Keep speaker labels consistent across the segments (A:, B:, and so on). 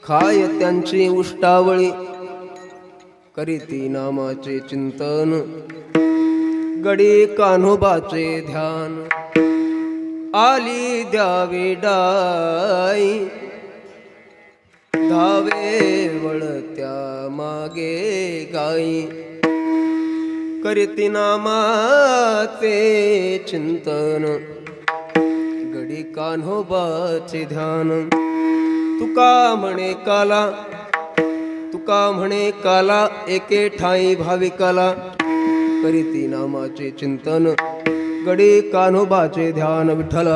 A: खाय त्यांची उष्टावळी, करीती नामाचे चिंतन, गडी कान्होबाचे ध्यान, आली द्यावी डाई, धावे वळत्या मागे गाई, करीती नामाचे चिंतन, गडी कान्होबाचे ध्यान. तुका म्हणे काला एके ठाई भाविकाला, करीती नामाचे चिंतन, गडी कान्होबाचे ध्यान. विठ्ठल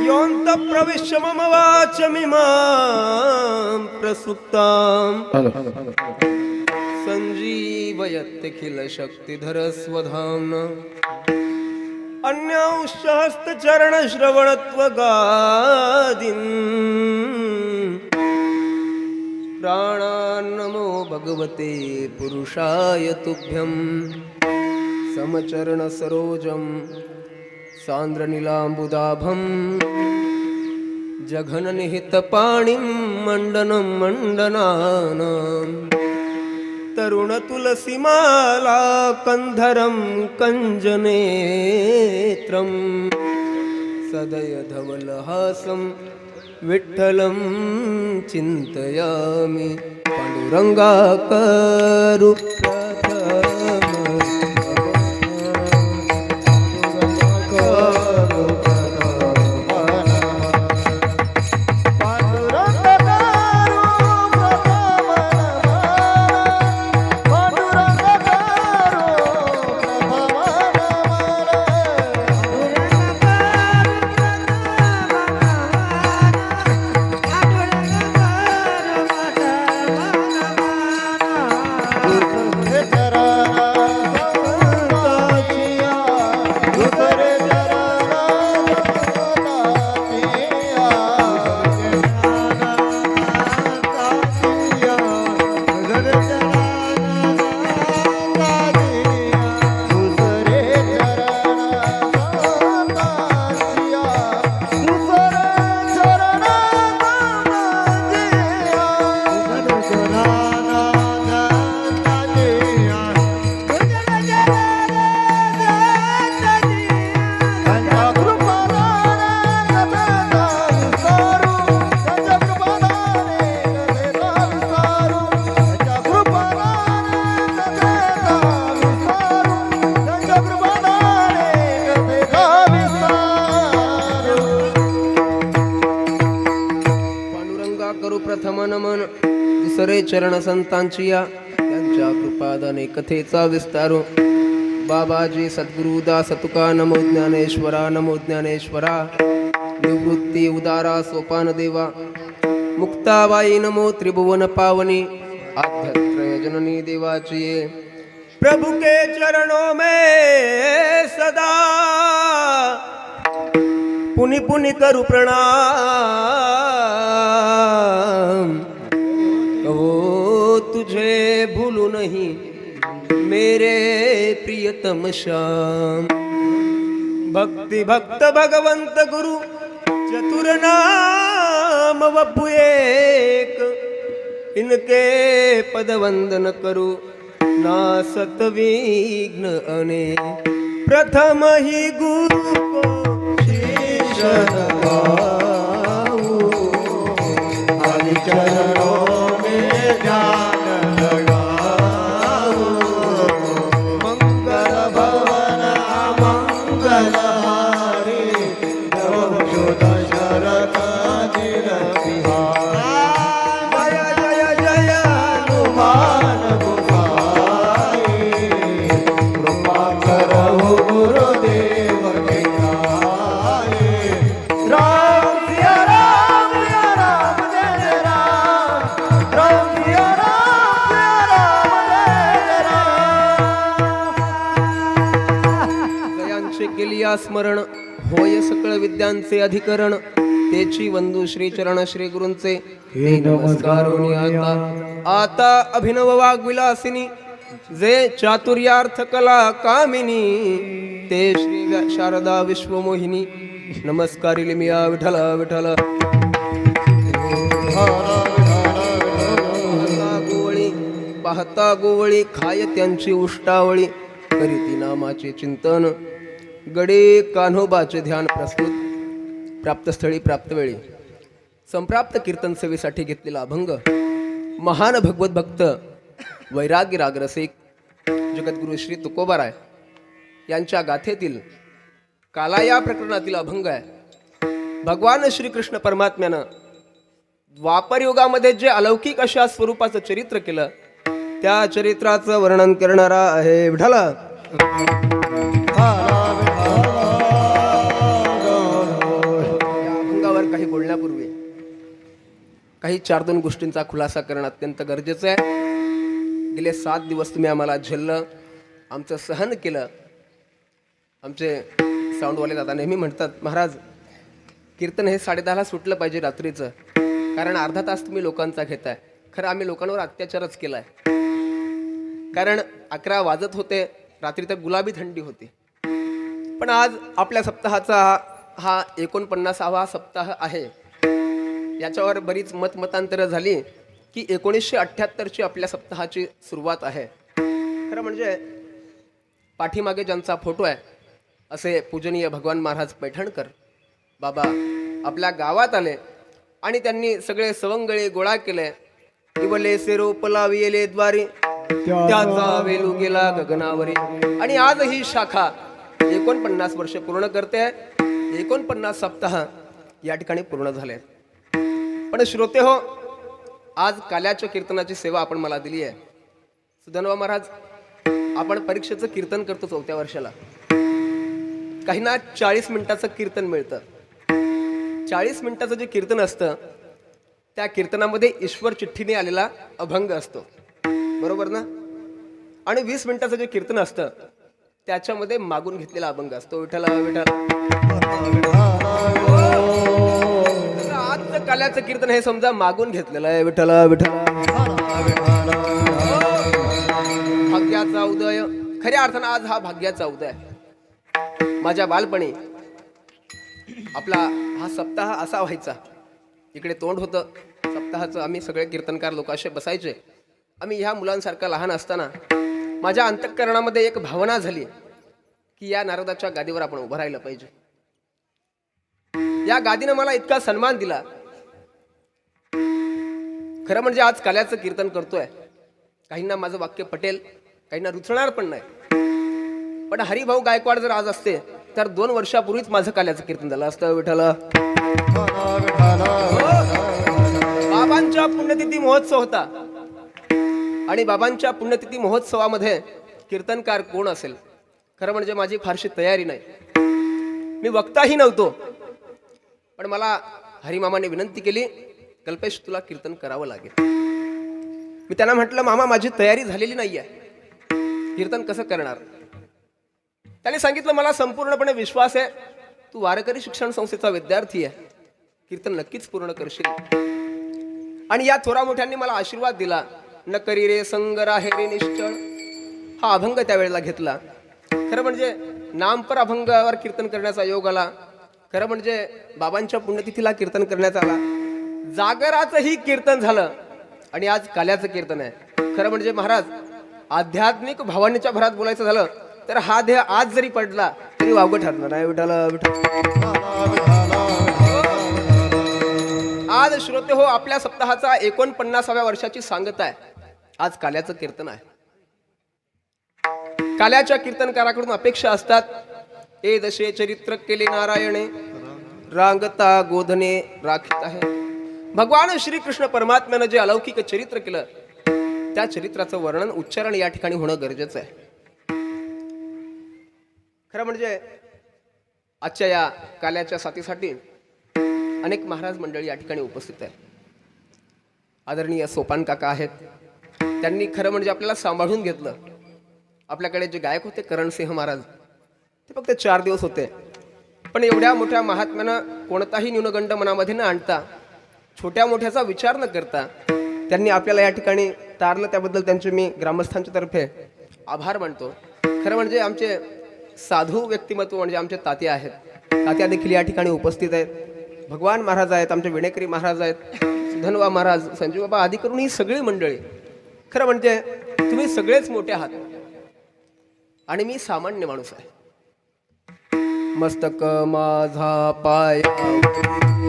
A: योऽन्त प्रविश्य मम वाचमिमां प्रसुप्ताम् संजीवयत्यखिल शक्तिधर स्वधाम्ना. अन्यांश्च हस्तचरणश्रवणत्वगादीन् प्राणान्नमो भगवते पुरुषाय तुभ्यं. समचरणसरोजं सान्द्रनीलाम्बुदाभं जघननिहितपाणिं मण्डनं मण्डनानां. तरुणतुलसीमाला कंधरं कञ्जनेत्रं सदयधवलहासं विठ्ठलं चिन्तयामि. पाण्डुरङ्गाकरु प्रथम नमन. दुसरे चरण संतांची या, त्यांच्या कृपादाने कथेचा विस्तारो. बाबाजी सद्गुरुदास तुका नमो ज्ञानेश्वरा, नमो ज्ञानेश्वरा. निवृत्ती उदारा सोपान देवा, मुक्ताबाई नमो त्रिभुवन पावनी. आद्यत्रय जननी देवाची प्रभु के चरणों में सदा पुनि पुनि करु प्रणाम. कहो तुझे भूलू नहीं मेरे प्रियतम श्याम. भक्ति भक्त भगवंत गुरु चतुर नाम वपु एक. इनके पद वंदन करू नासत विघ्न अनेक. प्रथम ही गुरु को शीश नवाऊं, आदि चरणों में ध्यान लगाऊं. मंगल भवन मंगलहारी, नव जो दशरथ जिन बिहारी. जय जय जय हनुमान गोसाई, कृपा करहु गुरुदेव की नाई. राम सिया राम जय राम. राम सिया राम जय राम. जयांचे केलिया स्मरण, होय सकळ विद्यांचे अधिकरण. तेची वंदू श्री चरण श्री गुरूंचे. हे नमस्कार आता आता अभिनव वाग्विलासिनी जे चातुर्यार्थ कला कामिनी ते श्री शारदा विश्वमोहिनी नमस्कारिले मिया विठला विठला पाहता गोवळी खाय त्यांची उष्टावळी करीती नामाचे चिंतन गडे कान्होबाचे ध्यान प्रस्तुत प्राप्तस्थळी प्राप्त वेळी संप्राप्त कीर्तन सेवेसाठी घेतलेला अभंग महान भगवत भक्त वैराग्य रागरसिक जगद्गुरु श्री तुकोबाराय यांच्या गाथेतील काला या प्रकरणातील अभंग आहे. भगवान श्रीकृष्ण परमात्म्यानं द्वापर युगामध्ये जे अलौकिक अशा स्वरूपाचं चरित्र केलं त्या चरित्राचं वर्णन करणारा आहे विठला. या अभंगावर काही बोलण्यापूर्वी काही 4-2 गोष्टींचा खुलासा करणं अत्यंत गरजेचं आहे. गेले 7 दिवस तुम्ही आम्हाला झेललं, आमचं सहन केलं. आमचे साऊंडवाले दादा नेहमी म्हणतात, महाराज कीर्तन हे 10:30ला सुटलं पाहिजे रात्रीचं, कारण अर्धा तास तुम्ही लोकांचा घेताय. खरं आम्ही लोकांवर अत्याचारच केलाय, कारण 11 वाजत होते, रात्री तर गुलाबी थंडी होती. पण आज आपल्या सप्ताहाचा हा 49वा सप्ताह आहे. याच्यावर बरीच मतमतांतरं झाली की 1978ची आपल्या सप्ताहाची सुरुवात आहे. खरं म्हणजे पाठीमागे ज्यांचा फोटो आहे असे पूजनीय भगवान महाराज पैठणकर बाबा आपल्या गावात आले आणि त्यांनी सगळे सवंगळे गोळा केले. इवले सेरो पलाविले द्वारी त्याचा वेलू गेला गगनावरी. आणि आज ही शाखा 49 वर्ष पूर्ण करते. 49 सप्ताह या ठिकाणी पूर्ण झाले. पण श्रोते हो, आज काल्याच्या कीर्तनाची सेवा आपण मला दिली आहे. सुधनवा महाराज, आपण परीक्षेचं कीर्तन करतो 4थ्या वर्षाला. काहींना 40 मिनिटाचं कीर्तन मिळतं. 40 मिनिटाचं जे कीर्तन असतं त्या कीर्तनामध्ये ईश्वर चिठ्ठीने आलेला अभंग असतो, बरोबर ना? आणि 20 मिनिटाचं जे कीर्तन असतं त्याच्यामध्ये मागून घेतलेला अभंग असतो. विठ्ठला विठ्ठला. आजचं काल्याचं कीर्तन हे समजा मागून घेतलेलं आहे. विठ्ठला विठ्ठला. भाग्याचा उदय, खऱ्या अर्थानं आज हा भाग्याचा उदय आहे. माझ्या बालपणी आपला हा सप्ताह असा व्हायचा. इकडे तोंड होतं सप्ताहाचं. आम्ही सगळे कीर्तनकार लोक असे बसायचे. आम्ही ह्या मुलांसारखा लहान असताना माझ्या अंतःकरणामध्ये एक भावना झाली की या नारदाच्या गादीवर आपण उभं राहिलं पाहिजे. या गादीनं मला इतका सन्मान दिला. खरं म्हणजे आज काल्याचं कीर्तन करतोय. काहींना माझं वाक्य पटेल, काहींना रुचणार पण नाही. पण हरिभाऊ गायकवाड जर आज असते तर 2 वर्षापूर्वीच माझं काल्याचं कीर्तन झालं असतं. विठ्ठला. बाबांच्या पुण्यतिथी महोत्सव होता आणि बाबांच्या पुण्यतिथी महोत्सवामध्ये कीर्तनकार कोण असेल? खरं म्हणजे माझी फारशी तयारी नाही, मी वक्ताही नव्हतो. पण मला हरिमामाने विनंती केली, कल्पेश तुला कीर्तन करावं लागेल. मी त्यांना म्हटलं, मामा माझी तयारी झालेली नाहीये, कीर्तन कसं करणार? त्याने सांगितलं, मला संपूर्णपणे विश्वास आहे, तू वारकरी शिक्षण संस्थेचा विद्यार्थी आहे, कीर्तन नक्कीच पूर्ण करशील. आणि या थोरा मोठ्यांनी मला आशीर्वाद दिला. न करी रे संग राहे रे निश्चळ, हा अभंग त्यावेळेला घेतला. खरं म्हणजे नामपर अभंगावर कीर्तन करण्याचा योग आला. खरं म्हणजे बाबांच्या पुण्यतिथीला कीर्तन करण्यात आला. जागराचंही कीर्तन झालं आणि आज काल्याचं कीर्तन आहे. खरं म्हणजे महाराज, आध्यात्मिक भावनेच्या भरात बोलायचं झालं तर हा ध्येय आज जरी पडला तरी वावगं ठरणार आहे. विठ्ठला विठ्ठला. आज श्रोते हो, आपल्या सप्ताहाचा 49व्या वर्षाची सांगता आहे. आज काल्याचं कीर्तन आहे. काल्याच्या कीर्तनकाराकडून अपेक्षा असतात, ए दशे चरित्र केले नारायणे, रांगता गोधने राखीत आहे. भगवान श्रीकृष्ण परमात्म्यानं जे अलौकिक चरित्र केलं त्या चरित्राचं वर्णन, उच्चारण या ठिकाणी होणं गरजेचं आहे. खरं म्हणजे आजच्या या काल्याच्या साथीसाठी अनेक महाराज मंडळी या ठिकाणी उपस्थित आहे. आदरणीय सोपान काका आहेत, त्यांनी खरं म्हणजे आपल्याला सांभाळून घेतलं. आपल्याकडे जे गायक होते करणसिंह महाराज, ते फक्त 4 दिवस होते, पण एवढ्या मोठ्या महात्म्यानं कोणताही न्यूनगंड मनामध्ये न आणता, छोट्या मोठ्याचा विचार न करता त्यांनी आपल्याला या ठिकाणी तारलं, त्याबद्दल त्यांचे मी ग्रामस्थांच्या तर्फे आभार मानतो. खरं म्हणजे आमचे साधू व्यक्तिमत्व म्हणजे आमचे तात्या आहेत. तात्या देखील या ठिकाणी उपस्थित आहेत. भगवान महाराज आहेत, आमचे विणेकरी महाराज आहेत, सुधनवा महाराज, संजीव बाबा आदी करून ही सगळी मंडळी. खरं म्हणजे तुम्ही सगळेच मोठे आहात आणि मी सामान्य माणूस आहे. मस्तक माझा पाया,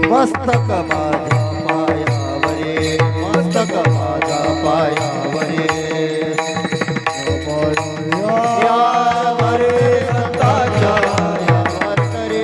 B: मस्तक माझा पायावरे, मस्तक माझा पायावरे, यावरे संतांच्या, यावर करे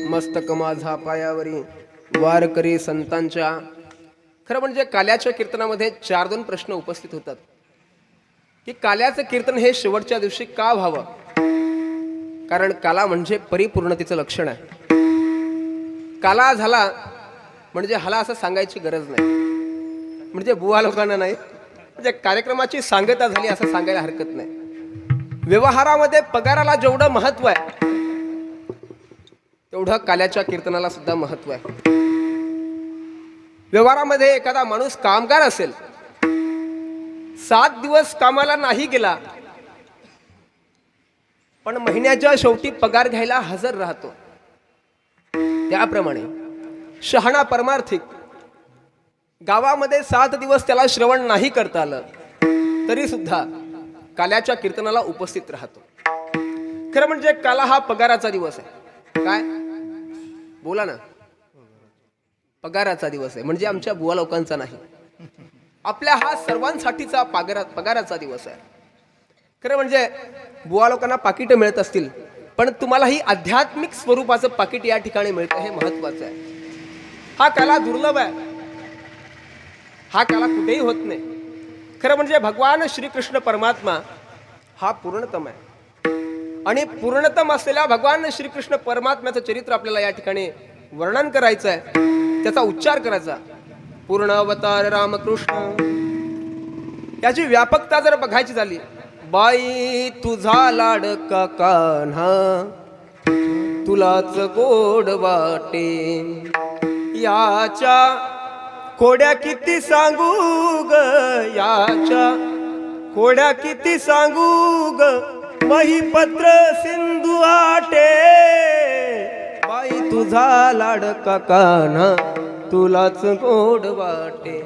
A: मस्तक माझा पायावरी, वारकरी संतांच्या. खरं म्हणजे काल्याच्या कीर्तनामध्ये 4-2 प्रश्न उपस्थित होतात की काल्याचं कीर्तन हे शेवटच्या दिवशी का व्हावं. कारण काला म्हणजे परिपूर्णतेचं लक्षण आहे. काला झाला म्हणजे हाला असं सांगायची गरज नाही, म्हणजे बुवा लोकांना नाही, म्हणजे कार्यक्रमाची सांगता झाली असं सांगायला हरकत नाही. व्यवहारामध्ये पगाराला जेवढं महत्व आहे तेवढं काल्याच्या कीर्तनाला सुद्धा महत्व आहे. व्यवहारामध्ये एखादा माणूस कामगार असेल, 7 दिवस कामाला नाही गेला पण महिन्याच्या शेवटी पगार घ्यायला हजर राहतो, त्याप्रमाणे शहाणा परमार्थिक गावामध्ये 7 दिवस त्याला श्रवण नाही करता आलं तरी सुद्धा काल्याच्या कीर्तनाला उपस्थित राहतो. खरं म्हणजे काला हा पगाराचा दिवस आहे. काय बोला ना, पगाराचा दिवस आहे. म्हणजे आमच्या बुवा लोकांचा नाही, आपल्या हा सर्वांसाठीचा पगाराचा दिवस आहे. खरं म्हणजे बुवा लोकांना पाकिट मिळत असतील पण तुम्हाला ही आध्यात्मिक स्वरूपाचं पाकिट या ठिकाणी मिळतं, हे महत्वाचं आहे. हा काला दुर्लभ आहे, हा काला कुठेही होत नाही. खरं म्हणजे भगवान श्रीकृष्ण परमात्मा हा पूर्णतम आहे आणि पूर्णतम असलेल्या भगवान श्रीकृष्ण परमात्म्याचं चरित्र आपल्याला या ठिकाणी वर्णन करायचं आहे, त्याचा उच्चार करायचा. पूर्ण अवतार रामकृष्ण, याची व्यापकता जर बघायची झाली, बाई तुझा लाडका कान्हा तुलाच गोड वाटे, याच्या खोड्या किती सांगू ग, याच्या खोड्या किती सांगू ग, महिपत्र सिंधू आटे, बाई तुझा लाडका कान्हा तुलाच गोड वाटे.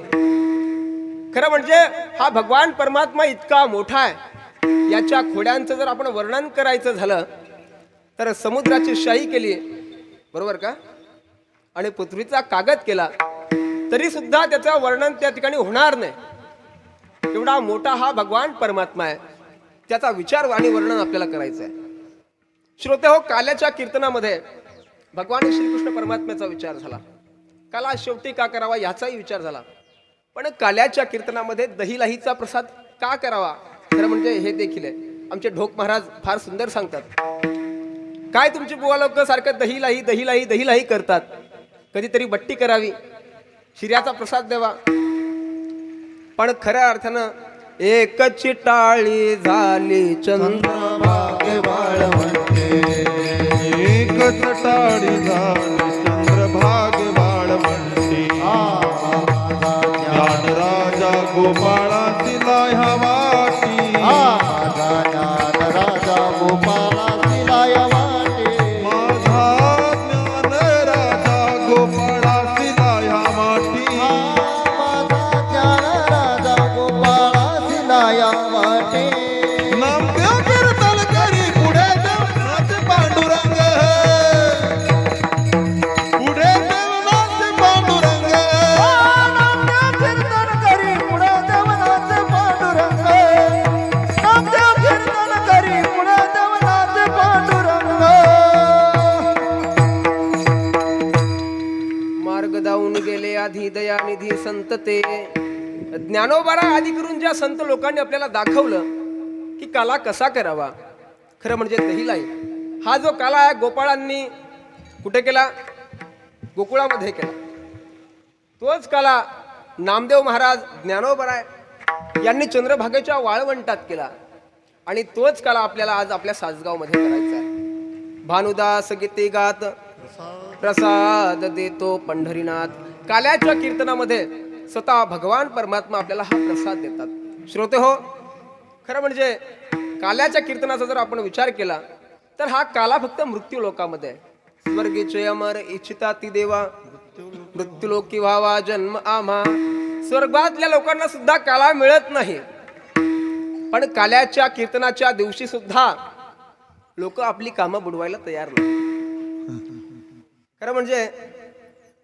A: खरं म्हणजे हा भगवान परमात्मा इतका मोठा आहे, याच्या खोड्यांचं जर आपण वर्णन करायचं झालं तर समुद्राची शाही केली, बरोबर का, आणि पृथ्वीचा कागद केला तरी सुद्धा त्याचं वर्णन त्या ठिकाणी होणार नाही. एवढा मोठा हा भगवान परमात्मा आहे, त्याचा विचार आणि वर्णन आपल्याला करायचं आहे. श्रोते हो, काल्याच्या कीर्तनामध्ये भगवान श्रीकृष्ण परमात्म्याचा विचार झाला, काला शेवटी का करावा याचाही विचार झाला. पण काल्याच्या कीर्तनामध्ये दहीलाहीचा प्रसाद का करावा, खरं म्हणजे हे देखील आहे. आमचे ढोक महाराज फार सुंदर सांगतात, काय तुमची बुवा लोक सारखं दहीलाही दहीलाही दहीलाही करतात, कधीतरी बट्टी करावी, शिऱ्याचा प्रसाद द्यावा. पण खऱ्या अर्थानं एकच टाळी झाली
B: चंद्रभागे वाळवंटे,
C: एकच टाळी झाली चंद्रभागे वाळवंटे, ज्ञान राजा गोपाळातीला ह्या वाटी,
B: माझा ज्ञान राजा गोपाळातीला या वाटे,
C: माझा ज्ञान राजा गोपाळातीला ह्या वाटी,
B: माझा ज्ञान राजा गोपाळातीला या वाटे.
C: नम्य कीर्तन करी पुढे देवनाथ पांडुरंग, पुढे देवनाथ पांडुरंग,
B: नम्य कीर्तन करी पुढे देवनाथ पांडुरंग,
A: श्री दयानिधी संत ते ज्ञानोबारा आदी करून ज्या संत लोकांनी आपल्याला दाखवलं की काला कसा करावा, खरं म्हणजे तेही हा जो काला आहे गोपाळांनी कुठे केला? गोकुळामध्ये केला. तोच काला नामदेव महाराज ज्ञानोबराय यांनी चंद्रभागेच्या वाळवंटात केला आणि तोच काला आपल्याला आज आपल्या सासगावमध्ये करायचा आहे. भानुदास गीते गात प्रसाद देतो पंढरीनाथ. काल्याच्या कीर्तनामध्ये स्वतः भगवान परमात्मा आपल्याला हा प्रसाद देतात. श्रोते हो, खरं म्हणजे काल्याच्या कीर्तनाचा जर आपण विचार केला तर हा काला फक्त मृत्यू लोकामध्ये आहे. स्वर्गीचे अमर इच्छिता ती देवा, मृत्यूलोकी व्हावा जन्म आम्हा. स्वर्गातल्या लोकांना सुद्धा काला मिळत नाही, पण काल्याच्या कीर्तनाच्या दिवशी सुद्धा लोक आपली कामं बुडवायला तयार नाही. खरं म्हणजे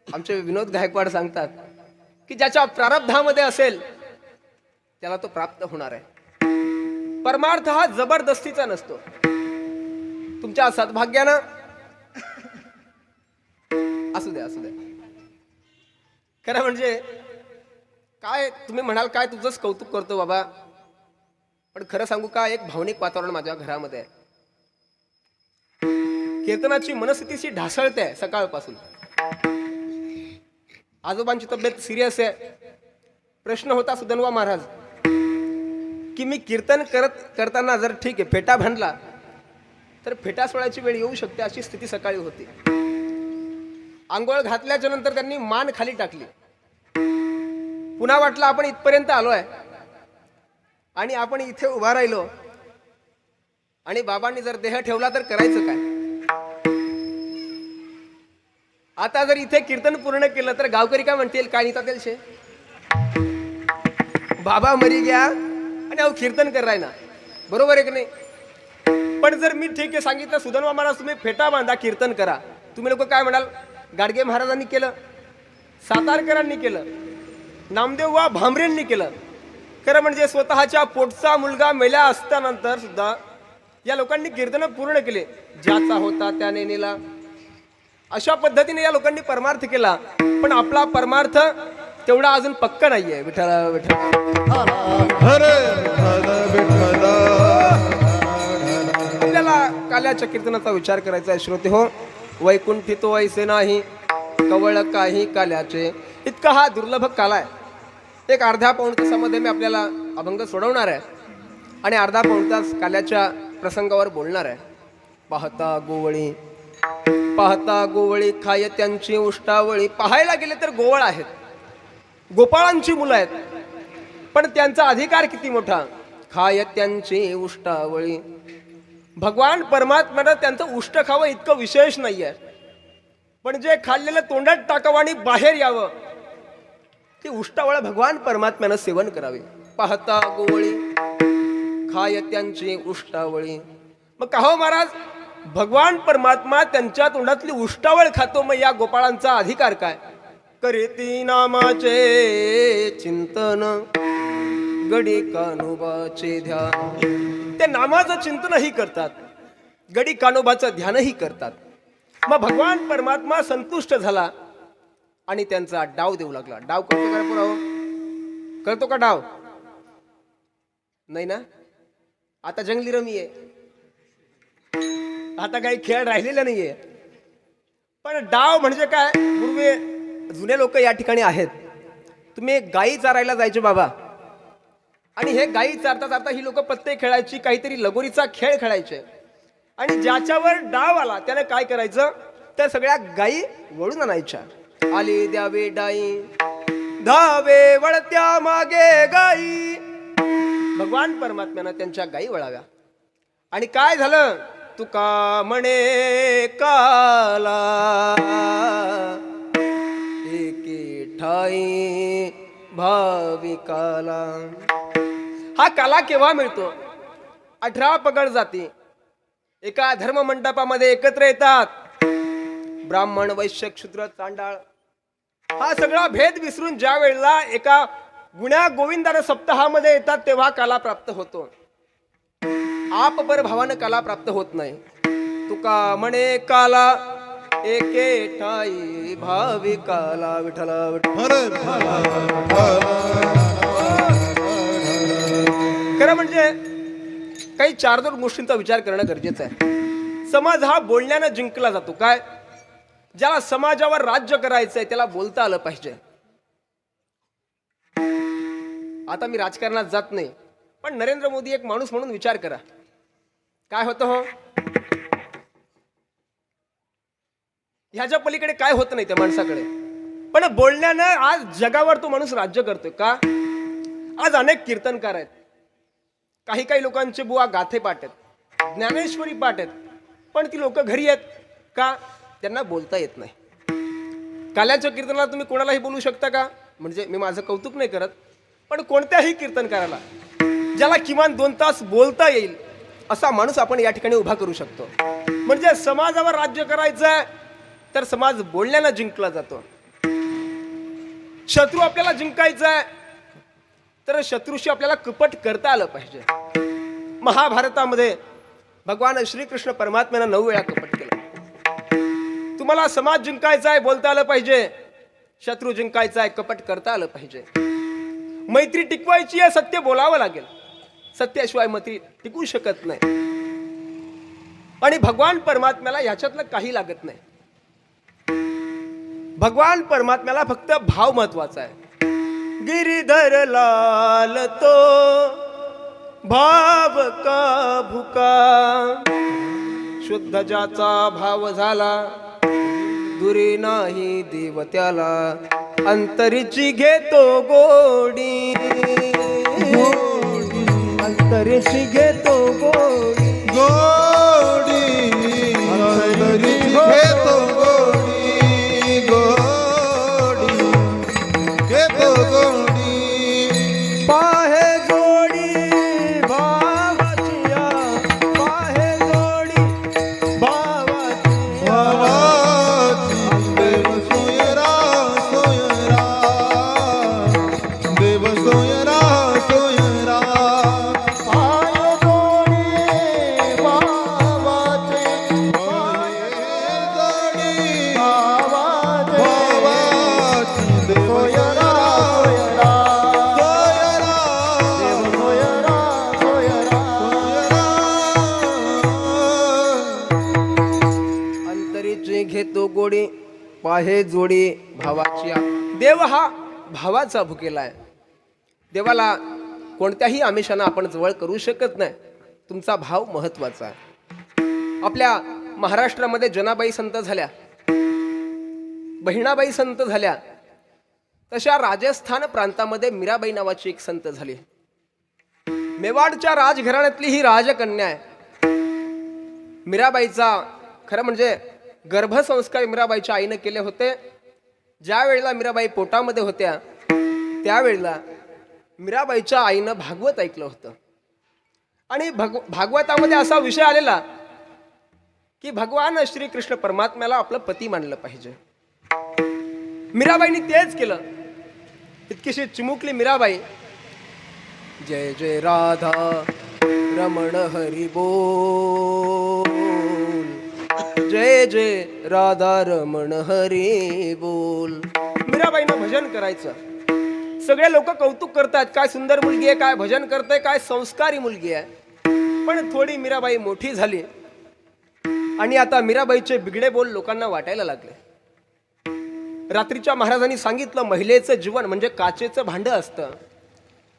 A: आमचे विनोद गायकवाड सांगतात की ज्याच्या प्रारब्धामध्ये असेल त्याला तो प्राप्त होणार आहे. परमार्थ हा जबरदस्तीचा नसतो. तुमच्या सद्भाग्यानं असू द्या. खरं म्हणजे काय तुम्ही म्हणाल काय तुझंच कौतुक करतो बाबा, पण खरं सांगू का, एक भावनिक वातावरण माझ्या घरामध्ये आहे. कीर्तनाची मनस्थितीशी ढासळते आहे सकाळपासून. आजोबांची तब्येत सिरियस आहे. प्रश्न होता सुधन्वा महाराज की मी कीर्तन करताना जर ठीक आहे फेटा बांधला तर फेटा सोडायची वेळ येऊ शकते, अशी स्थिती सकाळी होती. आंघोळ घातल्याच्या नंतर त्यांनी मान खाली टाकली. पुन्हा वाटलं आपण इथपर्यंत आलोय आणि आपण इथे उभा राहिलो आणि बाबांनी जर देह ठेवला तर करायचं काय? आता जर इथे कीर्तन पूर्ण केलं तर गावकरी काय म्हणतील, काय निता तेल शे बाबा मरी गया आणि अहो कीर्तन कर राय ना. बरोबर आहे की नाही? पण जर मी ठीक आहे सांगितलं सुधन्वा महाराज तुम्ही फेटा बांधा कीर्तन करा, तुम्ही लोक काय म्हणाल? गाडगे महाराजांनी केलं, सातारकरांनी केलं, नामदेव वा भांबरेंनी केलं. खरं म्हणजे स्वतःच्या पोटचा मुलगा मेल्या असतानंतर सुद्धा या लोकांनी कीर्तन पूर्ण केले. ज्याचा होता त्याने नेला, अशा पद्धतीने या लोकांनी परमार्थ केला. पण आपला परमार्थ तेवढा अजून पक्का नाहीये. विठ्ठला विठ्ठला
C: हरे विठ्ठल विठ्ठल.
A: आपल्याला काल्याच्या कीर्तनाचा विचार करायचा आहे. श्रोते हो, वैकुंठी तो ऐसे नाही कवळ काही काल्याचे. इतका हा दुर्लभ काला आहे. एक अर्धा पाऊण तासामध्ये मी आपल्याला अभंग सोडवणार आहे आणि अर्धा पाऊण तास काल्याच्या प्रसंगावर बोलणार आहे. पाहता गोवळी खाय त्यांची उष्टावळी. पाहायला गेले तर गोवळ आहेत, गोपाळांची मुलं आहेत, पण त्यांचा अधिकार किती मोठा. खाय त्यांची उष्टावळी. भगवान परमात्म्यानं त्यांचं उष्ट खावं इतकं विशेष नाहीये, पण जे खाल्लेलं तोंडात टाकावं आणि बाहेर यावं ती उष्टावळ भगवान परमात्म्यानं सेवन करावे. पाहता गोवळी खाय त्यांची उष्टावळी. मग का हो महाराज, भगवान परमात्मा त्यांच्या तोंडातली उष्टावळ खातो, मग या गोपाळांचा अधिकार काय? करीती नामाचे चिंतन गडी कानोबाचे ध्यान. ते नामाचं चिंतनही करतात, गडी कानोबाचं ध्यानही करतात. मग भगवान परमात्मा संतुष्ट झाला आणि त्यांचा डाव देऊ लागला. डाव करतो का पुराव? करतो का डाव? नाही ना. आता जंगली रमी आहे, आता काही खेळ राहिलेला नाहीये. पण डाव म्हणजे काय? पूर्वी जुने लोक या ठिकाणी आहेत. तुम्ही गायी चारायला जायचे बाबा, आणि हे गायी चारता चारता ही लोक पत्ते खेळायची, काहीतरी लगोरीचा खेळ खेळायचे. आणि ज्याच्यावर डाव आला त्याने काय करायचं, त्या सगळ्या गायी वळून आणायच्या. आली द्यावे डाई धावे वळत्या मागे गायी. भगवान परमात्म्यानं त्यांच्या गायी वळाव्या. आणि काय झालं? तुका म्हणे काला एके ठाई भाविकाला. हा काला केव्हा मिळतो? 18 पगड जाती एका धर्म मंडपामध्ये एकत्र येतात. ब्राह्मण, वैश्य, क्षुद्र, चांडाळ हा सगळा भेद विसरून ज्या वेळेला एका गुण्या गोविंदाने सप्ताहामध्ये येतात तेव्हा काला प्राप्त होतो. आप पर भावानं काला प्राप्त होत नाही. तुका म्हणे काला एके ठाई भाविकाला विठ्ठल विठ्ठल. खरं म्हणजे काही 4-2 गोष्टींचा विचार करणं गरजेचं आहे. समाज हा बोलण्यानं जिंकला जातो. काय? ज्याला समाजावर राज्य करायचंय त्याला बोलता आलं पाहिजे. आता मी राजकारणात जात नाही, पण नरेंद्र मोदी एक माणूस म्हणून विचार करा, काय होतं हो? ह्याच्या पलीकडे काय होत नाही त्या माणसाकडे, पण बोलण्यानं आज जगावर तो माणूस राज्य करतोय. का? आज अनेक कीर्तनकार आहेत, काही लोकांचे बुवा गाथे पाठ आहेत, ज्ञानेश्वरी पाठ आहेत, पण ती लोक घरी आहेत. का? त्यांना बोलता येत नाही. काल्याच्या कीर्तनाला तुम्ही कोणालाही बोलू शकता का? म्हणजे मी माझं कौतुक नाही करत, पण कोणत्याही कीर्तनकाराला ज्याला किमान 2 तास बोलता येईल असा माणूस आपण या ठिकाणी उभा करू शकतो. म्हणजे समाजावर राज्य करायचंय तर समाज बोलण्यानं जिंकला जातो. शत्रू आपल्याला जिंकायचा आहे तर शत्रूशी आपल्याला कपट करता आलं पाहिजे. महाभारतामध्ये भगवान श्रीकृष्ण परमात्म्यानं 9 वेळा कपट केलं. तुम्हाला समाज जिंकायचा आहे, बोलता आलं पाहिजे. शत्रू जिंकायचा आहे, कपट करता आलं पाहिजे. मैत्री टिकवायची आहे, सत्य बोलावं लागेल. सत्याशिवाय मैत्री टिकू शकत नाही. आणि भगवान परमात्म्याला याच्यातलं काही लागत नाही. भगवान परमात्म्याला फक्त भाव महत्वाचा आहे. गिरीधर लाल तो भाव का भुका, शुद्ध ज्याचा भाव झाला दुरी नाही देव त्याला, अंतरीची घेतो गोडी, अंतरीची घेतो गोडी,
C: गोडी अंतरीची घेतो गोडी, गोडी घेतो गोडी.
A: पाहे जोडी भावाचिया, पाहे जोडी भावाचिया.
C: देव सोयरा सोयरा, देव सोयरा सोयरा.
B: पाय जोडी भावाचे,
C: जोडी
B: भावाचे,
C: भावाची देव
B: सोयरा सोयरा,
C: सोयरा
B: देव सोयरा सोयरा.
A: अंतरीची घेतो गोडी, पाहे जोडी भावाची. देव हा भावाचा भुकेला आहे. देवाला कोणत्याही आमिषानं आपण जवळ करू शकत नाही. तुमचा भाव महत्वाचा आहे. आपल्या महाराष्ट्रामध्ये जनाबाई संत झाल्या, बहिणाबाई संत झाल्या, तशा राजस्थान प्रांतामध्ये मीराबाई नावाची एक संत झाली. मेवाडच्या राजघराण्यातली ही राजकन्या आहे. मीराबाईचा खरं म्हणजे गर्भसंस्कार मीराबाईच्या आईने केले होते. ज्या वेळेला मीराबाई पोटामध्ये होत्या त्यावेळेला मीराबाईच्या आईनं भागवत ऐकलं होतं. आणि भागवतामध्ये असा विषय आलेला की भगवान श्रीकृष्ण परमात्म्याला आपलं पती मानलं पाहिजे. मीराबाईंनी तेच केलं. इतकीशी चिमुकली मीराबाई, जय जय राधा रमण हरी बोल, जय जय राधा रमण हरी बोल. मीराबाईनं भजन करायचं. सगळे लोक कौतुक करतात, काय सुंदर मुलगी आहे, काय भजन करते, काय संस्कारी मुलगी आहे. पण थोडी मीराबाई मोठी झाली आणि आता मीराबाईचे बिगडे बोल लोकांना वाटायला लागले. रात्रीच्या महाराजांनी सांगितलं महिलेचं जीवन म्हणजे काचेचं भांड असतं.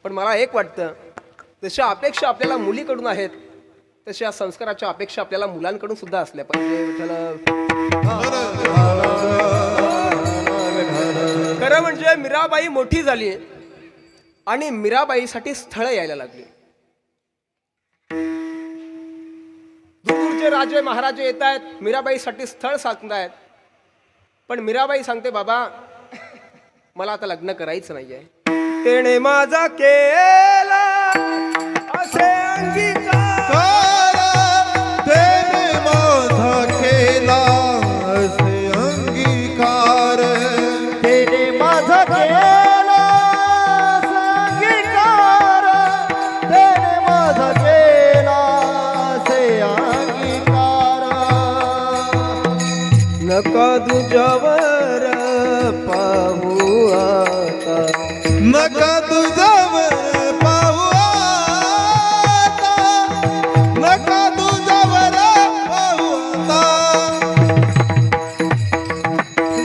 A: पण मला एक वाटतं, जशा अपेक्षा आपल्याला मुलीकडून आहेत तशा संस्काराच्या अपेक्षा आपल्याला मुलांकडून सुद्धा असल्या पाहिजे. खरं म्हणजे मीराबाई मोठी झाली आणि मीराबाईसाठी स्थळ यायला लागली. दूरचे राजे महाराजे येत आहेत, मीराबाईसाठी स्थळ सांगतायत. पण मीराबाई सांगते, बाबा मला आता लग्न करायचं नाहीये. तेने माझा केला असे अंगीकार,
C: तेने माझा केला असे अंगीकार,
B: तेने माझा केला अंगीकार, तेने माझा केला से अंगीकार.
A: नका तुझ्यावर पाहू आता
C: नका तुझ्यावर पाहू आता, नका तुझ्यावर पाहू आता.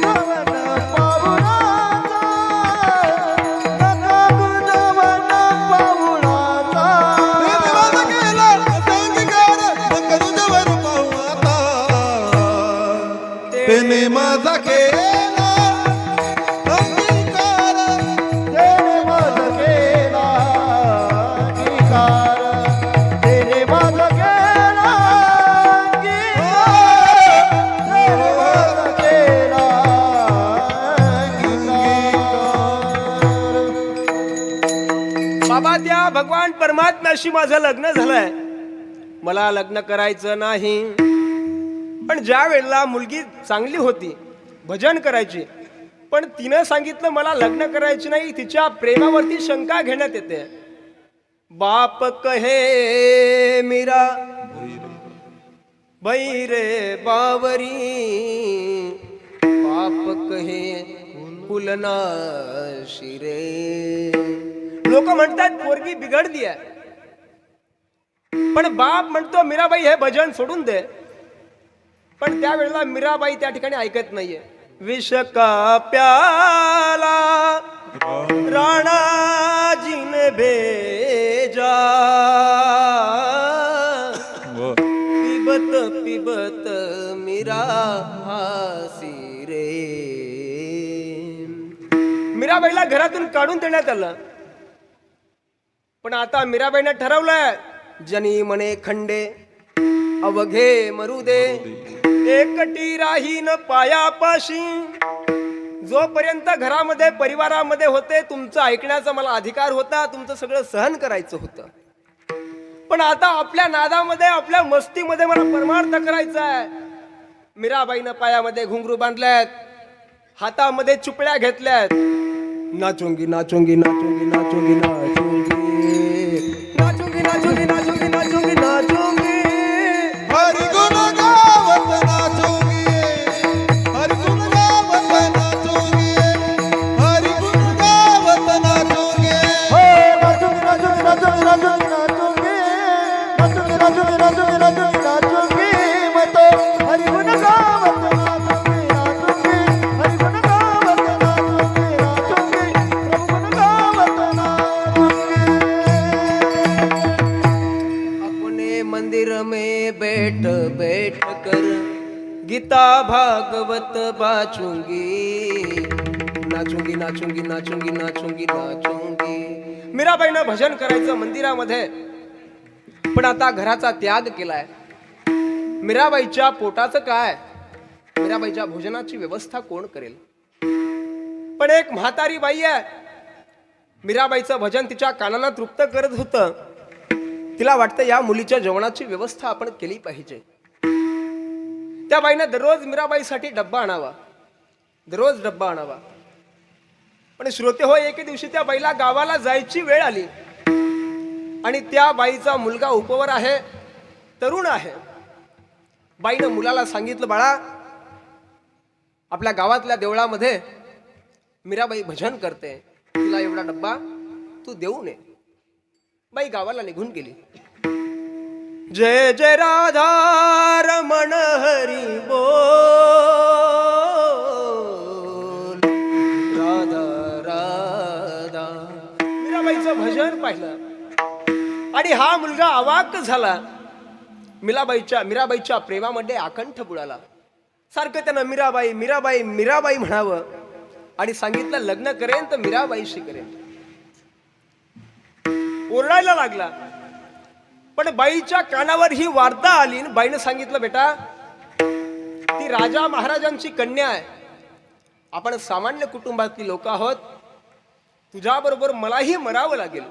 B: नवन पाऊलाचा, नका तुझवन पाऊलाचा.
C: त्याने माझा केला अंगीकार,
B: तेने माझा केला अंगीकार, तेने माझा केला अंगीकार, तेने माझा केला अंगीकार.
A: बाबा त्या भगवान परमात्म्याशी माझं लग्न झालंय, मला लग्न करायचं नाही. पण ज्या वेळेला मुलगी चांगली होती, भजन करायची, पण तिनं सांगितलं मला लग्न करायची नाही, तिच्या प्रेमावरती शंका घेण्यात येते. बाप कहे मीरा बैरे बावरी, बाप कहे कुलना शिरे. लोक म्हणतात पोरगी बिघडली आहे, पण बाप म्हणतो मीराबाई हे भजन सोडून दे. पण त्यावेळेला मीराबाई त्या ठिकाणी ऐकत नाहीये. विष का प्याला राणाजीन भेजा, पिबत पिबत मीरा हासी रे. मीराबाईला घरातून काढून देण्यात आलं. पण आता मीराबाईने ठरवलंय, जनी मने खंडे अवघे मरू दे, एकटी राहीन पायापाशी. जोपर्यंत घरामध्ये परिवारामध्ये होते, तुमचं ऐकण्याचा मला अधिकार होता, तुमचं सगळं सहन करायचं होतं. पण आता आपल्या नादामध्ये, आपल्या मस्तीमध्ये मला परमार्थ करायचा आहे. मीराबाईनं पायामध्ये घुंगरू बांधल्यात, हातामध्ये चुपड्या घेतल्यात. नाचूंगी नाचूंगी नाचूंगी नाचूंगी नाचूंगी नाचूंगी नाचूंगी नाचूंगी नाचूंगी नाचूंगी.
C: हरि गुण गावत नाचूंगी, हरि गुण गावत नाचूंगी, हरि गुण गावत नाचूंगी.
B: हो नाचूंगी नाचूंगी नाचूंगी नाचूंगी नाचूंगी, नाचूंगी नाचूंगी नाचूंगी नाचूंगी नाचूंगी. मैं तो हरि गुण गावत नाचूंगी नाचूंगी, हरि गुण गावत नाचूंगी नाचूंगी, प्रभु गुण गावत नाचूंगी.
A: अपने मंदिर में बैठ बैठ कर गीता भागवत बाचूंगी. नाचूंगी नाचूंगी नाचूंगी नाचूंगी नाचूंगी. मीराबाईनं भजन करायचं मंदिरामध्ये, पण आता घराचा त्याग केलाय. मीराबाईच्या पोटाचं काय, मीराबाईच्या भोजनाची व्यवस्था कोण करेल. पण एक म्हातारी बाई आहे, मीराबाईचं भजन तिच्या कानाला तृप्त करत होतं. तिला वाटतं या मुलीच्या जेवणाची व्यवस्था आपण केली पाहिजे. त्या बाईनं दररोज मीराबाईसाठी डब्बा आणावा, दररोज डब्बा आणावा. पण श्रोते हो, एके दिवशी त्या बाईला गावाला जायची वेळ आली आणि त्या बाईचा मुलगा उपवर आहे, तरुण आहे. बाईनं मुलाला सांगितलं, बाळा आपल्या गावातल्या देवळामध्ये मीराबाई भजन करते, तिला एवढा डब्बा तू देऊ नये. बाई गावाला निघून गेली. जय जय राधा रमण हरी बोल, राधा राधा. मीराबाईचं भजन पाहिलं आणि हा मुलगा अवाक झाला. मीराबाईच्या प्रेमामध्ये आकंठ बुडाला. सारखं त्यानं मीराबाई मीराबाई मीराबाई म्हणावं आणि सांगितलं लग्न करेन तर मीराबाईशी करेन. ओरडायला लागला. पण बाईच्या कानावर ही वार्ता आली. बाईनं सांगितलं, बेटा ती राजा महाराजांची कन्या आहे, आपण सामान्य कुटुंबातली लोक आहोत, तुझ्याबरोबर मलाही मरावं लागेल.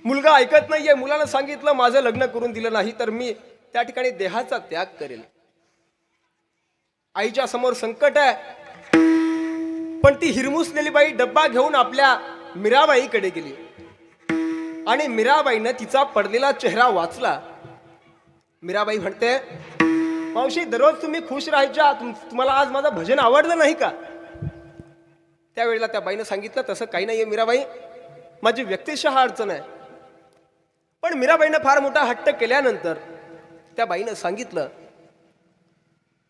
A: मुलगा ऐकत नाहीये. मुलानं सांगितलं, माझं लग्न करून दिलं नाही तर मी त्या ठिकाणी देहाचा त्याग करेल. आईच्या समोर संकट आहे. पण ती हिरमुसलेली बाई डब्बा घेऊन आपल्या मीराबाईकडे गेली आणि मीराबाईनं तिचा पडलेला चेहरा वाचला. मीराबाई म्हणते, मावशी दररोज तुम्ही खुश राहायच्या, तुम्हाला आज माझं भजन आवडलं नाही का? त्यावेळेला त्या बाईनं सांगितलं, तसं काही नाहीये मीराबाई, माझी व्यक्तिशः अडचण आहे. पण मीराबाईनं फार मोठा हट्ट केल्यानंतर त्या बाईनं सांगितलं,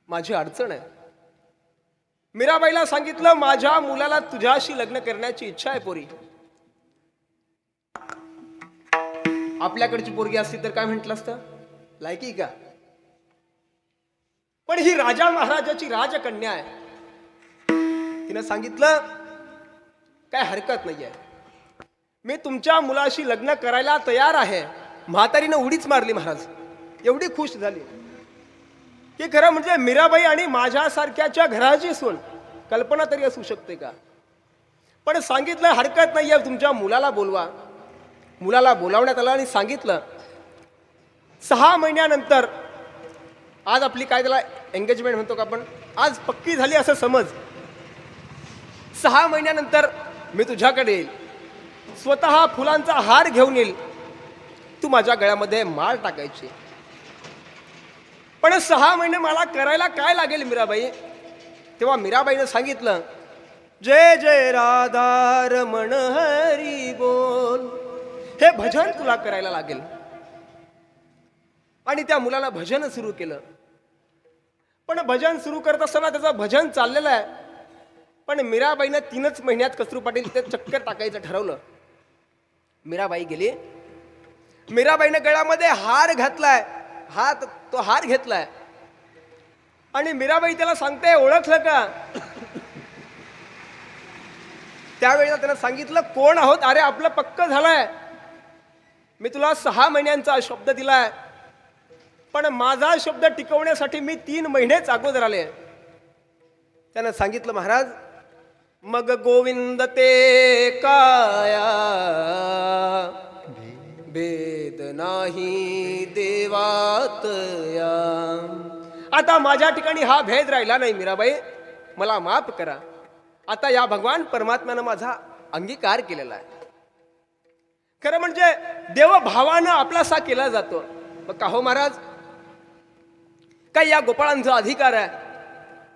A: माझी अडचण आहे. मीराबाईला सांगितलं, माझ्या मुलाला तुझ्याशी लग्न करण्याची इच्छा आहे पोरी. आपल्याकडची पोरगी असती तर काय म्हटलं असतं, लायकी का? पण ही राजा महाराजाची राजकन्या आहे. तिनं सांगितलं, काय हरकत नाहीये, मी तुमच्या मुलाशी लग्न करायला तयार आहे. म्हातारीनं उडीच मारली महाराज, एवढी खुश झाली की खरं म्हणजे मीराबाई आणि माझ्यासारख्याच्या घराची सून कल्पना तरी असू शकते का? पण सांगितलं, हरकत नाहीये, तुमच्या मुलाला बोलवा. मुलाला बोलावण्यात आलं आणि सांगितलं, 6 महिन्यानंतर, आज आपली काय त्याला एंगेजमेंट म्हणतो का आपण, आज पक्की झाली असं समज. 6 महिन्यानंतर मी तुझ्याकडे येईल, स्वतः फुलांचा हार घेऊन येईल, तू माझ्या गळ्यामध्ये माळ टाकायची. पण 6 महिने मला करायला काय लागेल मीराबाई? तेव्हा मीराबाईनं सांगितलं, जय जय राधा रमण हरी बोल, हे भजन तुला करायला लागेल. आणि त्या मुलाला भजन सुरू केलं. पण भजन सुरू करत असताना त्याचं भजन चाललेलं आहे. पण मीराबाईनं 3च महिन्यात कस्तुर पाटील ते चक्कर टाकायचं ठरवलं. मीराबाई गेली. मीराबाईनं गळ्यामध्ये हार घातलाय, तो हार घेतलाय. आणि मीराबाई त्याला सांगते, ओळखलं का? त्यावेळेला त्यानं सांगितलं, कोण आहोत? अरे आपलं पक्क झालंय, मी तुला 6 महिन्यांचा शब्द दिलाय, पण माझा शब्द टिकवण्यासाठी मी 3 महिनेच अगोदर आले. त्यानं सांगितलं, महाराज मग गोविंद ते काया, भेद नाही देवात या. आता माझ्या ठिकाणी हा भेद राहिला नाही मीराबाई, मला माफ करा. आता या भगवान परमात्म्यानं माझा अंगीकार केलेला आहे. खरं म्हणजे देवभावानं आपलासा केला जातो. मग का हो महाराज, काय या गोपाळांचा अधिकार आहे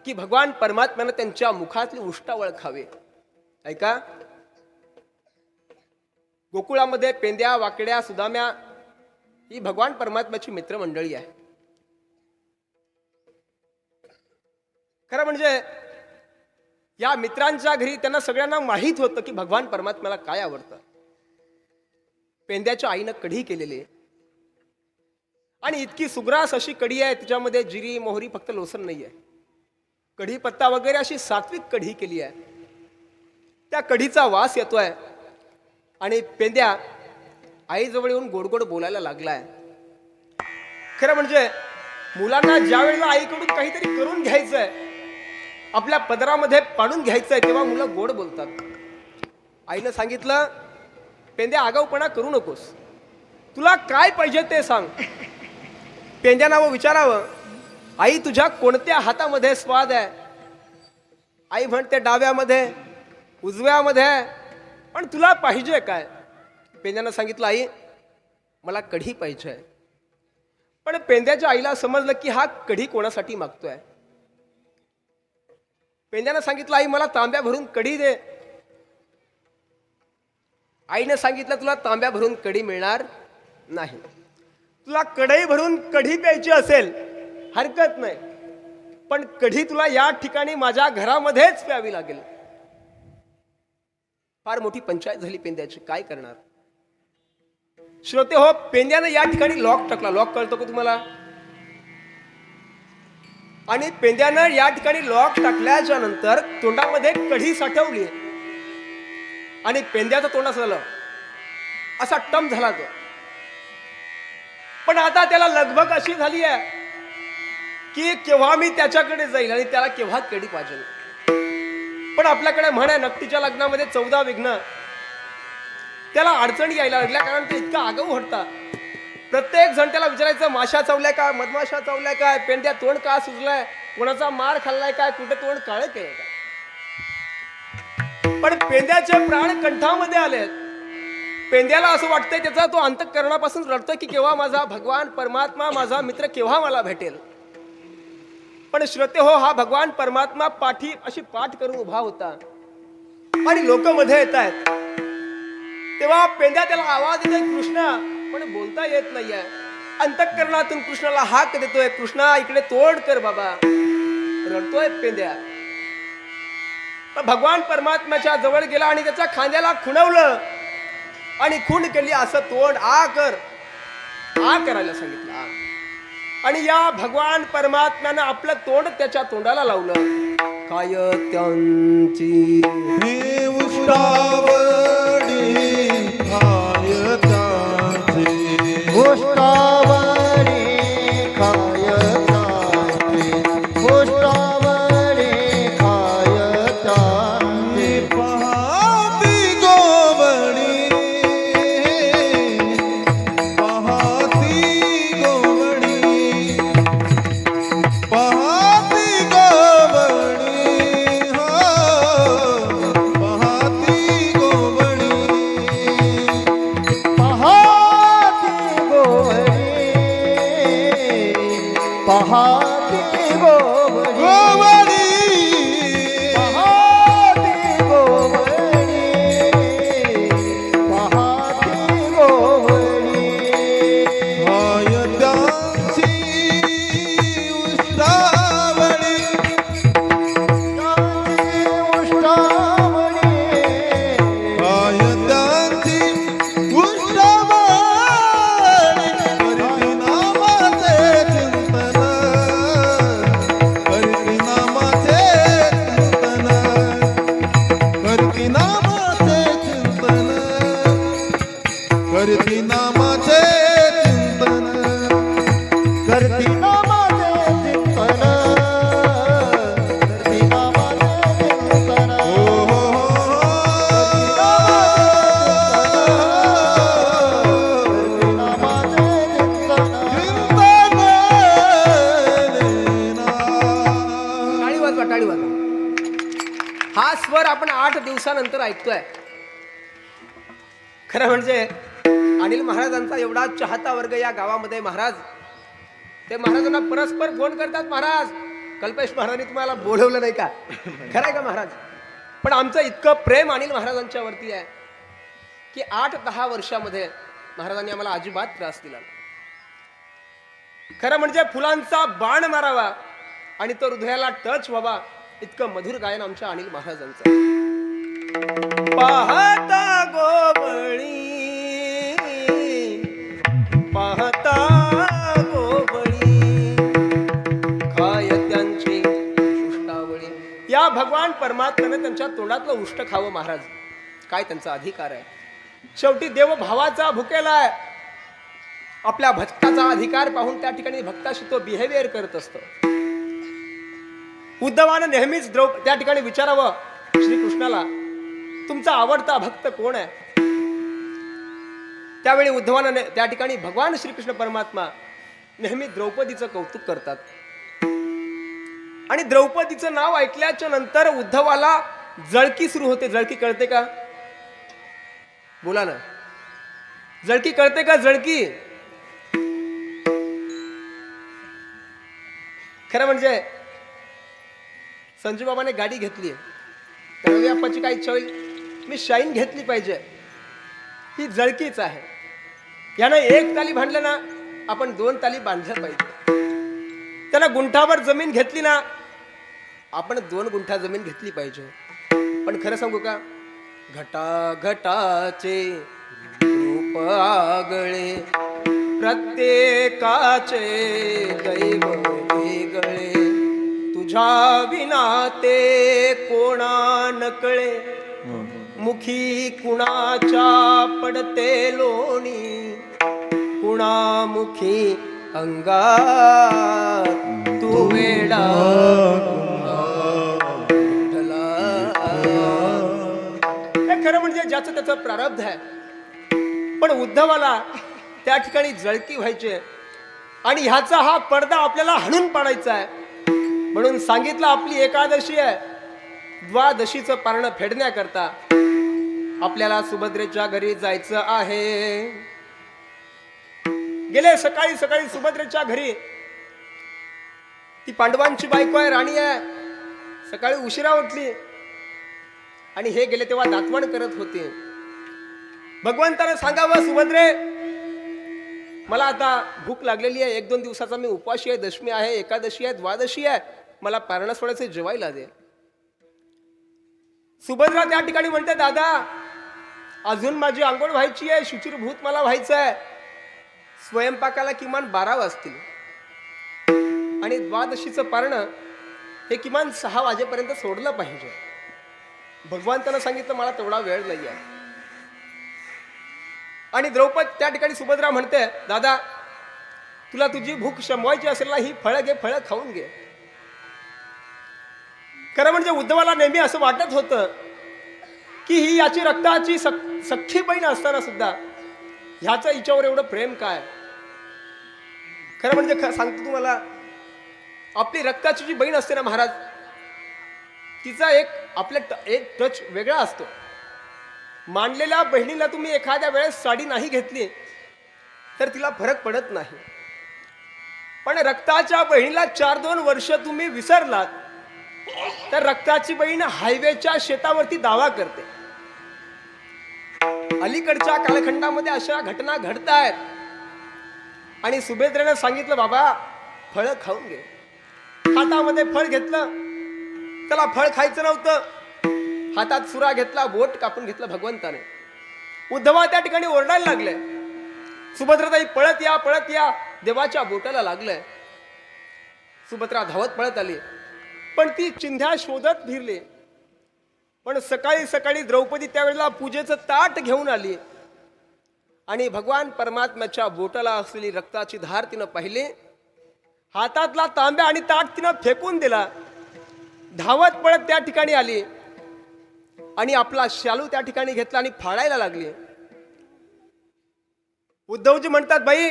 A: की भगवान परमात्म्यानं त्यांच्या मुखातली उष्टावळ खावे? ऐका, गोकुळामध्ये पेंद्या, वाकड्या, सुदाम्या ही भगवान परमात्म्याची मित्रमंडळी आहे. खरं म्हणजे या मित्रांच्या घरी त्यांना सगळ्यांना माहीत होतं की भगवान परमात्म्याला काय आवडतं. पेंद्याच्या आईनं कढी केलेली आणि इतकी सुग्रास अशी कढी आहे, तिच्यामध्ये जिरी मोहरी फक्त लोसन नाही आहे, कढीपत्ता वगैरे अशी सात्विक कढी केली आहे. त्या कढीचा वास येतोय आणि पेंद्या आईजवळ येऊन गोड गोड बोलायला लागलाय. खरं म्हणजे मुलांना ज्या वेळेला आईकडून काहीतरी करून घ्यायचंय, आपल्या पदरामध्ये पाडून घ्यायचंय, तेव्हा मुलं गोड बोलतात. आईनं सांगितलं, पेंद्या आगाऊपणा करू नकोस, तुला काय पाहिजे ते सांग. पेंद्यानं विचारावं, आई तुझ्या कोणत्या हातामध्ये स्वाद आहे? आई म्हणते, डाव्यामध्ये, उजव्यामध्ये, पण तुला पाहिजे काय? पेंद्यानं सांगितलं, आई मला कढी पाहिजे. पण पेंद्याच्या आईला समजलं की हा कढी कोणासाठी मागतोय. पेंद्यानं सांगितलं, आई मला तांब्या भरून कढी दे. आईनं सांगितलं, तुला तांब्या भरून कढी मिळणार नाही, तुला कढई भरून कढी प्यायची असेल हरकत नाही, पण कढी तुला या ठिकाणी माझ्या घरामध्येच प्यावी लागेल. फार मोठी पंचायत झाली पेंद्याची, काय करणार? श्रोते हो, पेंद्यानं या ठिकाणी लॉक टाकला. लॉक कळतो का तुम्हाला? आणि पेंद्यानं या ठिकाणी लॉक टाकल्याच्या नंतर तोंडामध्ये कढी साठवली आणि पेंद्याचं तोंड असं झालं, असा टम झाला तो. पण आता त्याला लगबग अशी झाली आहे की केव्हा मी त्याच्याकडे जाईल आणि त्याला केव्हा कढी पाहिजे. पण आपल्याकडे म्हण आहे, नकटीच्या लग्नामध्ये 14 विघ्न. त्याला अडचणी यायला लागल्या, कारण ते इतका आगाऊ हटता. प्रत्येक जण त्याला विचारायचं, माशा चावल्या काय, मधमाशा चावल्या काय, पेंद्या तोंड का सुजलाय, कोणाचा मार खाल्लाय काय, कुठे तोंड काळे केलंय काय. पण पेंद्याचे प्राण कंठामध्ये आले. पेंद्याला असं वाटतंय, त्याचा तो अंतःकरणापासून रडतोय की केव्हा माझा भगवान परमात्मा, माझा मित्र केव्हा मला भेटेल. पण श्रोते हो, हा भगवान परमात्मा पाठी अशी पाठ करून उभा होता आणि लोक मध्ये येत आहेत. तेव्हा पेंद्या त्याला आवाज देतोय कृष्णा, पण बोलता येत नाहीये. अंतःकरणातून कृष्णाला हाक देतोय, कृष्णा इकडे तोंड कर बाबा. रडतोय पेंद्या. भगवान परमात्म्याच्या जवळ गेला आणि त्याच्या खांद्याला खुणवलं आणि खूण केली. असं तोंड आ कर, आ करायला सांगितलं. आ. आणि या भगवान परमात्म्यानं आपलं तोंड त्याच्या तोंडाला लावलं. काय त्यांची
C: हे उष्टावडी खाय त्यांचे,
B: गोष्टावरी खायतांचे, गोष्टावरी खायतांचे.
C: पहाती गोवणी, पहाती गोवणी, पहाती गोवणी, हो पहाती गोवणी.
B: पहाती गोवरी, पहाती गोवरी,
C: गोवणी,
B: पहाती गोवरी, पहाती गोवरी.
C: खाय त्यांची उष्टावणी,
B: त्यांची उष्टावणी,
C: खाय त्यांची उष्टावणी. करीती नामाचे चिंतन, करीती नामाचे चिंतन, करीती नामाचे चिंतन, करीती नामाचे चिंतन.
B: करती नामाचे चिंतन, करती नामाचे चिंतन.
C: ओ हो
A: टाळी वाजवा, टाळी वाजवा. हा स्वर आपण 8 दिवसानंतर ऐकतोय. खरं म्हणजे अनिल महाराजांचा एवढा चाहता वर्ग या गावामध्ये. महाराज ते महाराजांना परस्पर फोन करतात. महाराज, कल्पेश महाराजांनी तुम्हाला बोलवलं नाही का? खरं आहे का महाराज? पण आमचं इतकं प्रेम अनिल महाराजांच्या वरती आहे की 8-10 वर्षामध्ये महाराजांनी आम्हाला अजिबात त्रास दिला नाही. खरं म्हणजे फुलांचा बाण मारावा आणि तो हृदयाला टच व्हावा इतकं मधुर गायन आमच्या अनिल महाराजांचं. पाहता गोवळी, पाहता गोवळी, खाय त्यांची उष्टावळी. या भगवान परमात्म्याने त्यांच्या तोंडातलं उष्ट खावं. महाराज, काय त्यांचा अधिकार आहे? शेवटी देव भावाचा भुकेला आहे. आपल्या भक्ताचा अधिकार पाहून त्या ठिकाणी भक्ताशी तो बिहेवियर करत असतो. उद्धवानं नेहमीच त्या ठिकाणी विचारावं श्रीकृष्णाला, तुमचा आवडता भक्त कोण आहे? त्यावेळी उद्धवानं त्या ठिकाणी भगवान श्रीकृष्ण परमात्मा नेहमी द्रौपदीचं कौतुक करतात. आणि द्रौपदीचं नाव ऐकल्याच्या नंतर उद्धवाला जळकी सुरू होते. जळकी कळते का? बोला ना. जळकी कळते का? जळकी. खरं म्हणजे संजू बाबाने गाडी घेतली, त्यावेळी आपाची काय इच्छा होईल, मी शाईन घेतली पाहिजे. ही जळकीच आहे. यानं 1 ताली बांधलं ना, आपण 2 ताली बांधलं पाहिजे. त्यानं गुंठावर जमीन घेतली ना, आपण 2 गुंठा जमीन घेतली पाहिजे. पण खरं सांगू का, घटा घटाचे रूप आगळे, प्रत्येकाचे दैव वेगळे, तुझ्या विना ते कोणा नकळे, मुखी कुणाच्या पडते लोणी, कुणामुखी अंगात तू वेडा खरं म्हणजे ज्याचं त्याचं प्रारब्ध आहे. पण उद्धवाला त्या ठिकाणी जळकी व्हायची आणि ह्याचा हा पडदा आपल्याला हाणून पाडायचा आहे. म्हणून सांगितलं आपली एकादशी आहे. द्वादशीचं पारणं फेडण्याकरता आपल्याला सुभद्रेच्या घरी जायचं आहे. गेले सकाळी सकाळी सुभद्रेच्या घरी ती पांडवांची बायको आहे, राणी आहे. सकाळी उशिरा उठली आणि हे गेले तेव्हा दातवण करत होते. भगवंताने सांगावं, सुभद्रे मला आता भूक लागलेली आहे, 1-2 दिवसाचा मी उपाशी आहे, दशमी आहे, एकादशी आहे, द्वादशी आहे, मला पारणं सोडायचे, जेवायला दे. सुभद्रा त्या ठिकाणी म्हणते, दादा अजून माझी आंघोळ व्हायची आहे, शुचिरभूत मला व्हायचं आहे, स्वयंपाकाला किमान 12 वाजतील आणि द्वादशीचं पारणं हे किमान 6 वाजेपर्यंत सोडलं पाहिजे. भगवंतानं सांगितलं मला तेवढा वेळ नाही आहे. आणि द्रौपदी त्या ठिकाणी सुभद्रा म्हणते, दादा तुला तुझी भूक शमवायची असेल ना, ही फळं घे, फळं खाऊन घे. खरं म्हणजे उद्धवाला नेहमी असं वाटत होतं की ही याची रक्ताची सख्खी बहीण असताना सुद्धा ह्याचं हिच्यावर एवढं प्रेम काय. खरं म्हणजे सांगतो तुम्हाला, आपली रक्ताची जी बहीण असते ना महाराज, तिचा एक टच वेगळा असतो. मानलेल्या बहिणीला तुम्ही एखाद्या वेळेस साडी नाही घेतली तर तिला फरक पडत नाही, पण रक्ताच्या बहिणीला 4-2 वर्ष तुम्ही विसरलात तर रक्ताची बहीण हायवेच्या शेतावरती दावा करते. अलीकडच्या कालखंडामध्ये अशा घटना घडत आहेत. आणि सुभद्रेने सांगितलं, बाबा फळं खाऊन घे. हातामध्ये फळ घेतलं, त्याला फळ खायचं नव्हतं, हातात सुरा घेतला, बोट कापून घेतलं भगवंताने. उद्धवा त्या ठिकाणी ओरडायला लागले, सुभद्राताई पळत या, पळत या, देवाच्या बोटाला लागलंय. सुभद्रा धावत पळत आली, पण ती चिंध्या शोधत फिरली. पण सकाळी सकाळी द्रौपदी त्यावेळेला पूजेचं ताट घेऊन आली आणि भगवान परमात्म्याच्या बोटाला असलेली रक्ताची धार तिनं पाहिली. हातातला तांब्या आणि ताट तिनं फेकून दिला. धावत पळत त्या ठिकाणी आली आणि आपला शालू त्या ठिकाणी घेतला आणि फाडायला लागली. उद्धवजी म्हणतात, बाई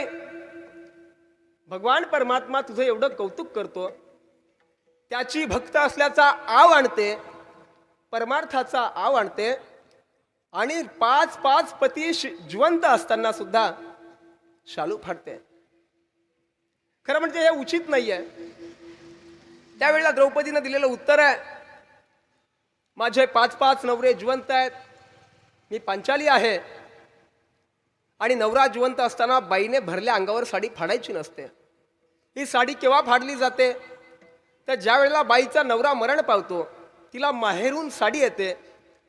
A: भगवान परमात्मा तुझं एवढं कौतुक करतो, त्याची भक्त असल्याचा आव आणते, परमार्थाचा आव आणते आणि 5-5 पती जिवंत असताना सुद्धा शालू फाडते. खरं म्हणजे हे उचित नाहीये. त्यावेळेला द्रौपदीनं दिलेलं उत्तर आहे, माझे 5-5 नवरे जिवंत आहेत, मी पांचाली आहे आणि नवरा जिवंत असताना बाईने भरल्या अंगावर साडी फाडायची नसते. ही साडी केव्हा फाडली जाते तर ज्या वेळेला बाईचा नवरा मरण पावतो, तिला माहेरून साडी येते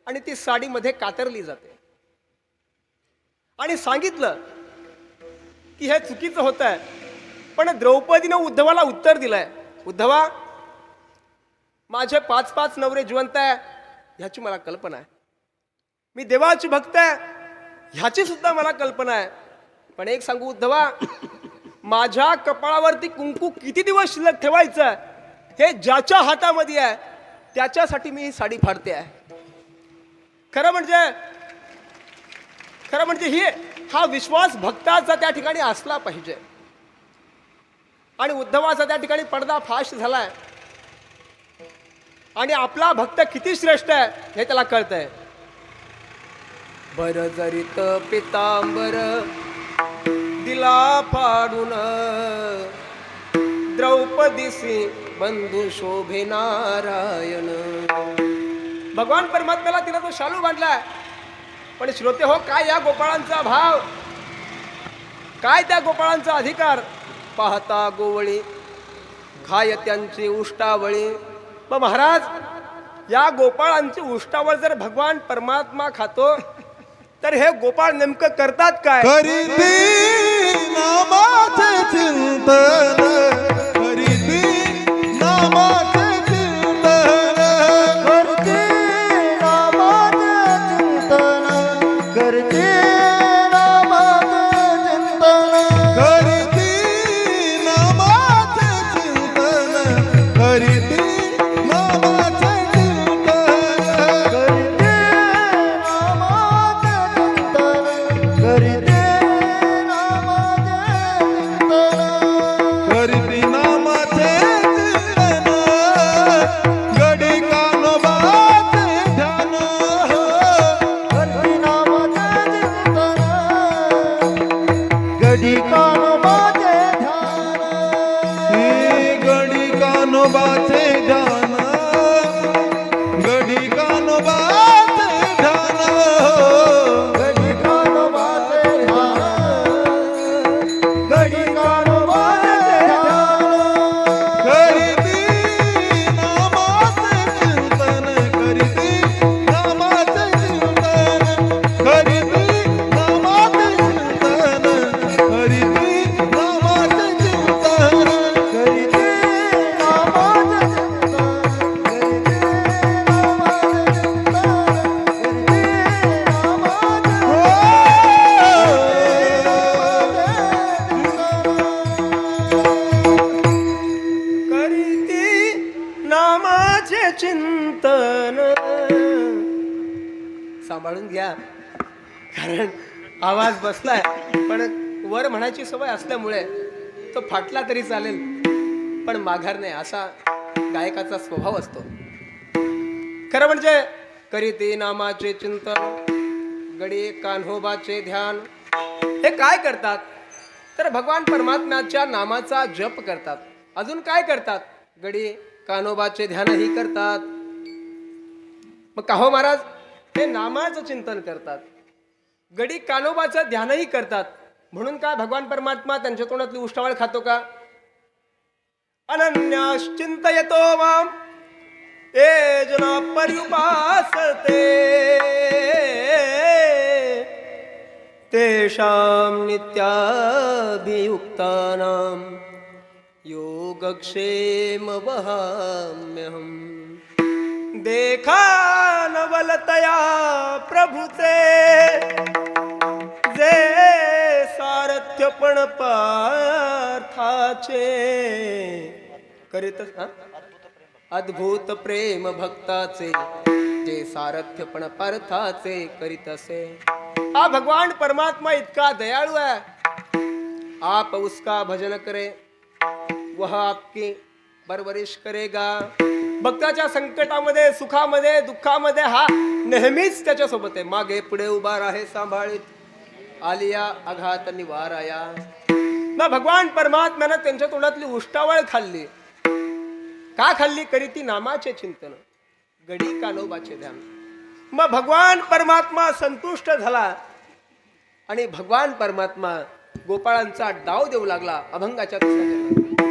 A: आणि ती साडीमध्ये कातरली जाते. आणि सांगितलं की हे चुकीचं होत आहे, पण द्रौपदीनं उद्धवाला उत्तर दिलंय, उद्धवा माझे 5-5 नवरे जिवंत आहे ह्याची मला कल्पना आहे, मी देवाची भक्त आहे ह्याची सुद्धा मला कल्पना आहे, पण एक सांगू उद्धवा, माझ्या कपाळावरती कुंकू किती दिवस शिल्लक ठेवायचं हे ज्याच्या हातामध्ये आहे त्याच्यासाठी मी ही साडी फाडते आहे. खरं म्हणजे हा विश्वास भक्ताचा त्या ठिकाणी असला पाहिजे. आणि उद्धवाचा त्या ठिकाणी पडदा फाश झालाय आणि आपला भक्त किती श्रेष्ठ आहे हे त्याला कळतंय. बर जरीत पितांबर दिला फाडून, द्रौपदीसी बंधू शोभे नारायण. भगवान परमात्म्याला तिला तो शालू बांधलाय. पण श्रोते हो, काय या गोपाळांचा भाव, काय त्या गोपाळांचा अधिकार. पाहता गोवळी खाय त्यांची उष्टावळी. मग महाराज या गोपाळांची उष्टावळ जर भगवान परमात्मा खातो तर हे गोपाळ नेमकं करतात काय.
C: करीती नामाचे चिंतन, करीती नामाचे चिंतन,
B: करते रामाचे चिंतन, करते रामाचे चिंतन,
C: करीती नामाचे चिंतन, करीती नामाचे चिंतन,
B: करते रामाचे चिंतन, करते
C: गडी कानोबाचे ध्यान, कानोबाचे ध्यान गडी कानोबाचे ध्यान
B: गडी कानोबाचे ध्यान गडी कानोबाचे ध्यान
C: करीती नामाचे चिंतन करीती नामाचे चिंतन करीती नामाचे चिंतन करीती नामाचे चिंतन
B: करीते नामाचे चिंतन
A: सांभाळून घ्या, कारण आवाज बसलाय, पण वर म्हणायची सवय असल्यामुळे तो फाटला तरी चालेल, पण माघार नाही, असा गायकाचा स्वभाव असतो. खरं म्हणजे करीते नामाचे चिंतन गडी कान्होबाचे ध्यान. हे काय करतात तर भगवान परमात्म्याच्या नामाचा जप करतात. अजून काय करतात? गडी कान्होबाचे ध्यानही करतात. मग का हो महाराज, हे नामाचं चिंतन करतात, गडी कान्होबाचं ध्यानही करतात, म्हणून काय भगवान परमात्मा त्यांच्या तोंडातली उष्टावळ खातो का? अनन्याश्चिंतयतो माम ये जना पर्युपासते तेषां नित्याभियुक्तानां योगक्षेम वहाम्यहम्. देखा नवलतया प्रभुचे जे सारथ्यपण पार्थाचे करीत अद्भुत प्रेम भक्ताचे जे सारथ्यपण पार्थाचे करीत असे. हा भगवान परमात्मा इतका दयाळु है, आप उसका भजन करे वह आपकी परवरिश करेगा. भक्ताच्या संकटामध्ये, सुखामध्ये, दुःखामध्ये हा नेहमीच त्याच्या सोबत आहे. मागे पुढे उभा राहे सांभाळीत, आलिया आघात निवाराया. ना भगवान परमात्म्यानं त्यांच्या तोंडातली उष्टावळ खाल्ली. का खाल्ली? करीती नामाचे चिंतन गडी कान्होबाचे ध्यान. मग भगवान परमात्मा संतुष्ट झाला आणि भगवान परमात्मा गोपाळांचा डाव देऊ लागला अभंगाच्या दुसऱ्या चरणात.